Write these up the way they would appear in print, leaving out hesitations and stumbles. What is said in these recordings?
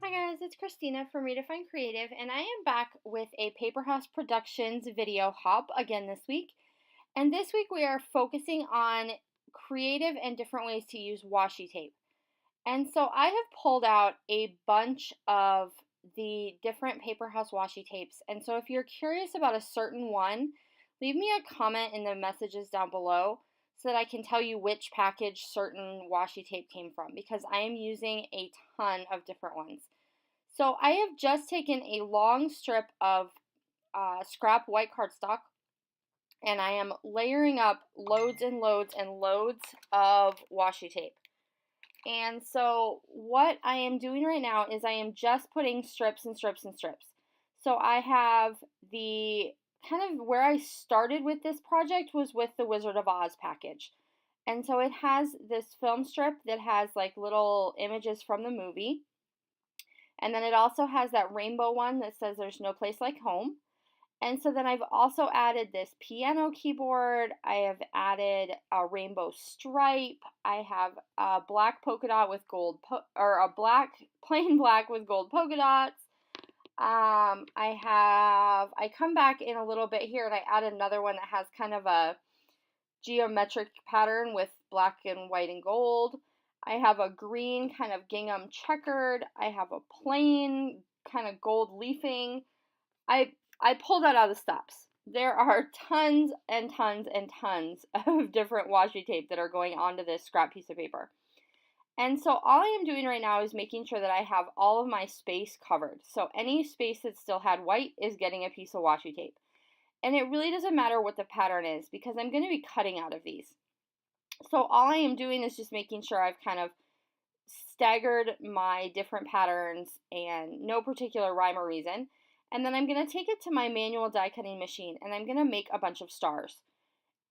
Hi guys, it's Christina from Redefine Creative, and I am back with a PaperHouse Productions video hop again this week. And this week we are focusing on creative and different ways to use washi tape. And so I have pulled out a bunch of the different PaperHouse washi tapes. And so if you're curious about a certain one, leave me a comment in the messages down below so that I can tell you which package certain washi tape came from, because I am using a ton of different ones. So I have just taken a long strip of scrap white cardstock, and I am layering up loads and loads and loads of washi tape. And so what I am doing right now is I am just putting strips and strips and strips. So I have the kind of where I started with this project was with the Wizard of Oz package. And so it has this film strip that has like little images from the movie. And then it also has that rainbow one that says there's no place like home. And so then I've also added this piano keyboard. I have added a rainbow stripe. I have a black polka dot with gold, or a black, plain black with gold polka dots. I come back in a little bit here and I add another one that has kind of a geometric pattern with black and white and gold. I have a green kind of gingham checkered. I have a plain kind of gold leafing. I pulled that out of the stops. There are tons and tons and tons of different washi tape that are going onto this scrap piece of paper. And so all I am doing right now is making sure that I have all of my space covered. So any space that still had white is getting a piece of washi tape. And it really doesn't matter what the pattern is because I'm going to be cutting out of these. So all I am doing is just making sure I've kind of staggered my different patterns and no particular rhyme or reason. And then I'm going to take it to my manual die cutting machine and I'm going to make a bunch of stars.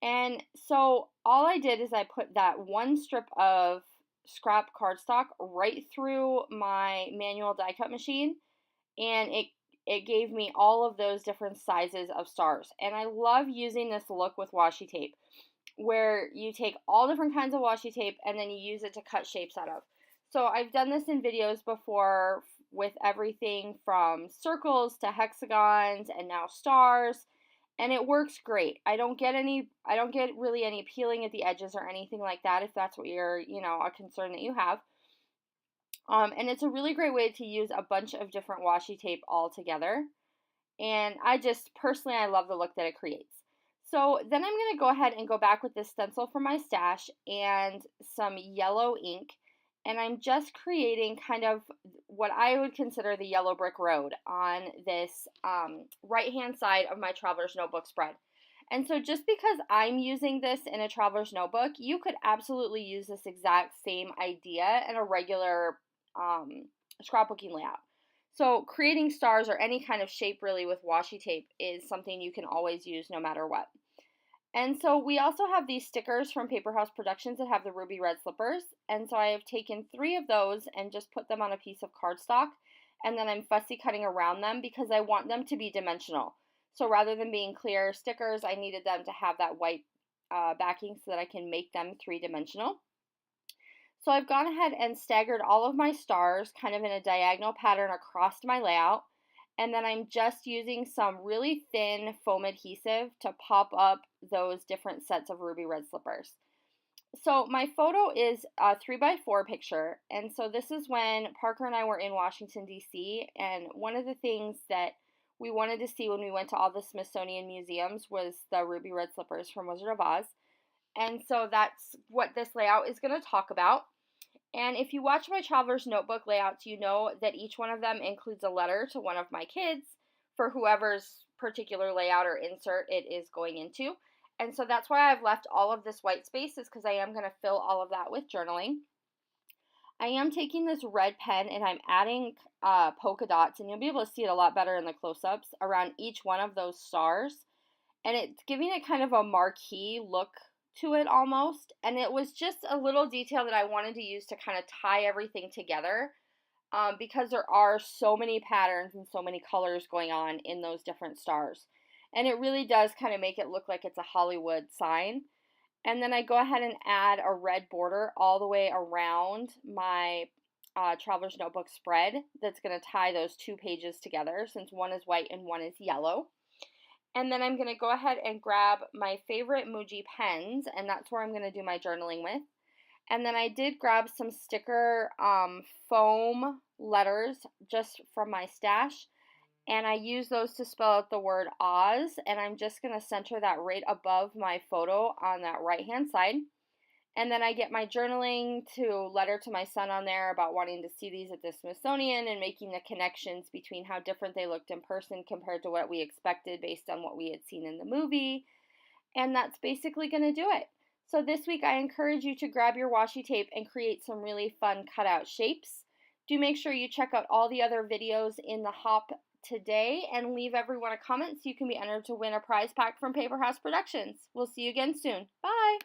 And so all I did is I put that one strip of scrap cardstock right through my manual die cut machine, and it gave me all of those different sizes of stars. And I love using this look with washi tape, where you take all different kinds of washi tape and then you use it to cut shapes out of. So I've done this in videos before with everything from circles to hexagons and now stars, and it works great. I don't get really any peeling at the edges or anything like that if that's what you're, a concern that you have. And it's a really great way to use a bunch of different washi tape all together. And I love the look that it creates. So then I'm going to go ahead and go back with this stencil from my stash and some yellow ink. And I'm just creating kind of what I would consider the yellow brick road on this right-hand side of my Traveler's Notebook spread. And so just because I'm using this in a Traveler's Notebook, you could absolutely use this exact same idea in a regular scrapbooking layout. So creating stars or any kind of shape really with washi tape is something you can always use no matter what. And so we also have these stickers from PaperHouse Productions that have the ruby red slippers. And so I have taken 3 of those and just put them on a piece of cardstock. And then I'm fussy cutting around them because I want them to be dimensional. So rather than being clear stickers, I needed them to have that white backing so that I can make them 3-dimensional. So I've gone ahead and staggered all of my stars kind of in a diagonal pattern across my layout. And then I'm just using some really thin foam adhesive to pop up those different sets of ruby red slippers. So my photo is a 3x4 picture. And so this is when Parker and I were in Washington, D.C. And one of the things that we wanted to see when we went to all the Smithsonian museums was the ruby red slippers from Wizard of Oz. And so that's what this layout is going to talk about. And if you watch my Traveler's Notebook layouts, you know that each one of them includes a letter to one of my kids for whoever's particular layout or insert it is going into. And so that's why I've left all of this white space, is because I am going to fill all of that with journaling. I am taking this red pen and I'm adding polka dots, and you'll be able to see it a lot better in the close-ups around each one of those stars. And it's giving it kind of a marquee look to it almost, and it was just a little detail that I wanted to use to kind of tie everything together, because there are so many patterns and so many colors going on in those different stars, and it really does kind of make it look like it's a Hollywood sign. And then I go ahead and add a red border all the way around my Traveler's Notebook spread that's going to tie those 2 pages together since one is white and one is yellow. And then I'm going to go ahead and grab my favorite Muji pens, and that's where I'm going to do my journaling with. And then I did grab some sticker foam letters just from my stash, and I use those to spell out the word Oz, and I'm just going to center that right above my photo on that right-hand side. And then I get my journaling to letter to my son on there about wanting to see these at the Smithsonian and making the connections between how different they looked in person compared to what we expected based on what we had seen in the movie. And that's basically going to do it. So this week I encourage you to grab your washi tape and create some really fun cutout shapes. Do make sure you check out all the other videos in the hop today and leave everyone a comment so you can be entered to win a prize pack from PaperHouse Productions. We'll see you again soon. Bye!